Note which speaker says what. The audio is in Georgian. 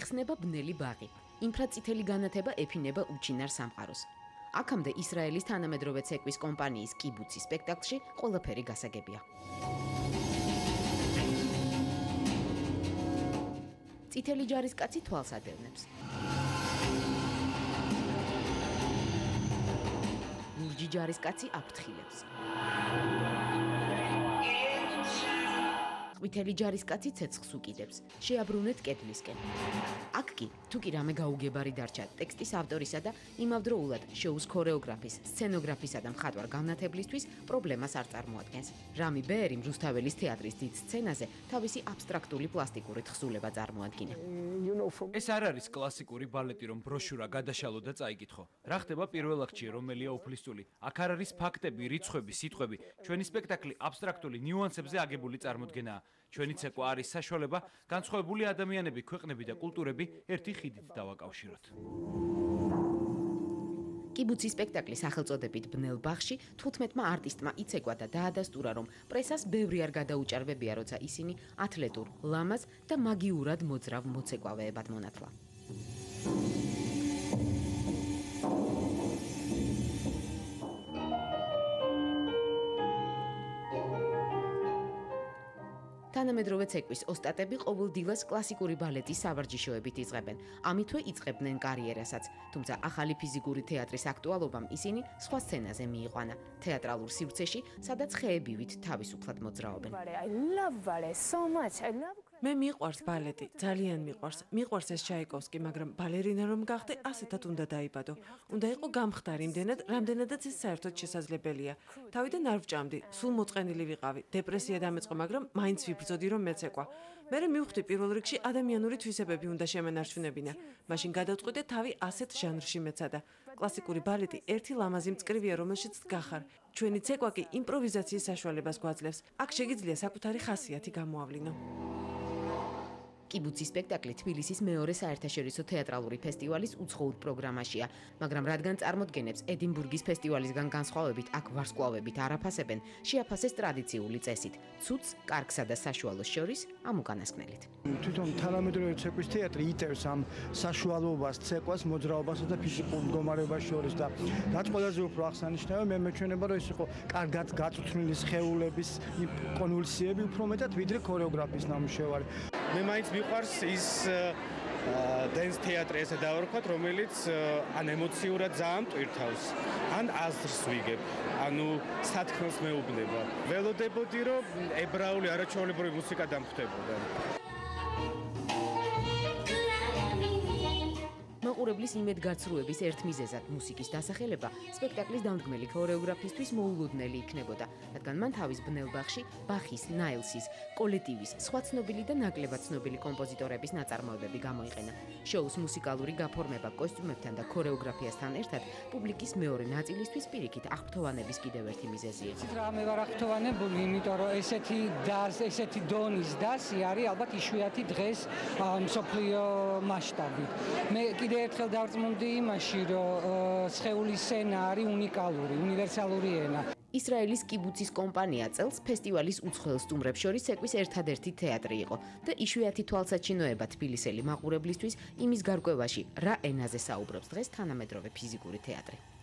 Speaker 1: იხსნება ბნელი ბაღი. ინფრაწითელი განათება ეფინება უჩინარ სამყაროს. აქამდე ისრაელის თანამედროვე ცეკვის კომპანიის კიბუცის სპექტაკლში ყველაფერი გასაგებია. წითელი ჯარისკაცი თვალს ადევნებს. ლურჯი ჯარისკაცი აფრთხილებს. ყვითელი ჯარისკაცი ცეცხლს უკიდებს. შეაბრუნეთ კედლისკენ. აქ კი, თუ კი რამე გაუგებარი დარჩა ტექსტის ავტორისა და იმავდროულად შოუს ქორეოგრაფის, სცენოგრაფისა და მხატვარ განათებლისთვის პრობლემას არ წარმოადგენს. რამი ბეერი რუსთაველის თეატრის დიდ სცენაზე თავისი აბსტრაქტული პლასტიკური თხზულება წარმოადგინა.
Speaker 2: ეს არ არის კლასიკური ბალეტი, რომ ბროშურა გადაშალო და წაიკითხო. რა ხდება პირველ აქტში, რომელია უფლისწული? აქ არ არის ფაქტები, რიცხვები, სიტყვები. ჩვენი სპექტაკლი აბსტრაქტული ნიუანსებზე აგებული წარმოდგენაა. ჩვენი ცეკვა არის საშუალება განსხვავებული ადამიანები, ქვეყნები და კულტურები ერთი ხიდით დავაკავშიროთ. კიბუცის სპექტაკლის სახელწოდებით ბნელ ბაღში 15-მა არტისტმა იცეკვა და დაადასტურა, რომ პრესას ბევრი არ გადაუჭარბებია, როცა ისინი ათლეტურ, ლამაზ და მაგიურად მოძრავ მოცეკვავეებად მონათლა. თანამედროვე ცეკვის ოსტატები ყოველ დილას კლასიკური ბალეტის სავარჯიშოებით იწყებენ. ამითვე იწყებდნენ კარიერასაც, თუმცა ახალი ფიზიკური თეატრის აქტუალობამ ისინი სხვა სცენაზე მიიყვანა, თეატრალურ სივრცეში, სადაც ხეებივით თავისუფლად მოძრაობენ.
Speaker 3: მე მიყვარს ბალეტი, ძალიან მიყვარს. მიყვარს ეს ჩაიკოვსკი, მაგრამ ბალერინა რომ გახდე, ასეთად უნდა დაიბადო. უნდა იყო გამხდარი იმდენად, რამდენადაც ეს საერთოდ შესაძლებელია. თავიდან არ ვჭამდი, სულ მოწყენილი ვიყავი, დეპრესია დამეწყო, მაგრამ მაინც ვიბრძოდი რომ მეცეკვა. მერე მივხვდი პირველ რიგში ადამიანური თვისებები უნდა შემენარჩუნებინა. მაშინ გადავწყვიტე თავი ასეთ ჟანრში მეცადა. კლასიკური ბალეტი ერთი ლამაზი მწკრივია, რომელშიც დგახარ. ჩვენი ცეკვა კი იმპროვიზაციის საშუალებას გვაძლევს. აქ შეგიძლია საკუთარი ხასიათი გამოავლინო.
Speaker 1: კიბუცის სპექტაკლი თბილისის მეორე საერთაშორისო თეატრალური ფესტივალის უცხოურ პროგრამაშია, მაგრამ რადგან წარმოდგენებს ედინბურგის ფესტივალისგან განსხვავებით აქ ვარსკვლავებით არ აფასებენ, შეაფასეს ტრადიციული წესით, ცუდს, კარგსა და საშუალოს შორის ამ უკანასკნელით.
Speaker 4: თვითონ თანამედროვე ცეკვის თეატრი იტევს ამ საშუალობას, ცეკვას, მოძრაობასა და ფიზიკურ მდგომარეობას შორის და რაც ყველაზე უფრო აღსანიშნავია, მე მეჩვენება, რომ ეს იყო კარგად გაწვრთნილი სხეულების კონვულსიები უფრო მეტად ვიდრე ქორეოგრაფიის ნამუშევარი.
Speaker 5: მე მაინც მიყვარს ის დენს თეატრი ესე დავარქვათ, რომელიც ან ემოციურად ძალიან მტვირთავს, ან აზრს ვიგებ, ანუ სათქმელს მეუბნება. ველოდებოდი, რომ ებრაული არაჩვეულებრივი მუსიკა დამხვდებოდა.
Speaker 1: მაყურებლის იმედგაცრუების ერთ მიზეზად მუსიკის დასახელება სპექტაკლის დამდგმელი ქორეოგრაფისთვის მოულოდნელი იქნებოდა, რადგან მან თავის ბნელ ბაღში ბახის, ნაილსის, კოლექტივის, სხვა ცნობილი და ნაკლებად ცნობილი კომპოზიტორების ნაწარმოებები გამოიყენა. შოუს მუსიკალური გაფორმება კოსტიუმებთან და ქორეოგრაფიასთან ერთად პუბლიკის მეორე ნაწილისთვის პირიქით აღფრთოვანების კიდევ ერთი მიზეზი იყო.
Speaker 6: რამე ვარ აღფრთოვანებული, იმიტომ რომ ესეთი დონის დასი არის ალბათ იშვიათი დღეს მსოფლიო მასშტაბით. მე კიდევ ერთხელ დავწმუნდი იმაში, რომ სხეულის ენა არის უნიკალური, უნივერსალური ენა.
Speaker 1: ისრაელის კიბუცის კომპანია წელს ფესტივალის უცხოელ სტუმრებს შორის ცეკვის ერთადერთი თეატრი იყო და იშვიათი თვალსაჩინოება თბილისელი მაყურებლისთვის იმის გარკვევაში, რა ენაზე საუბრობს დღეს თანამედროვე ფიზიკური თეატრი.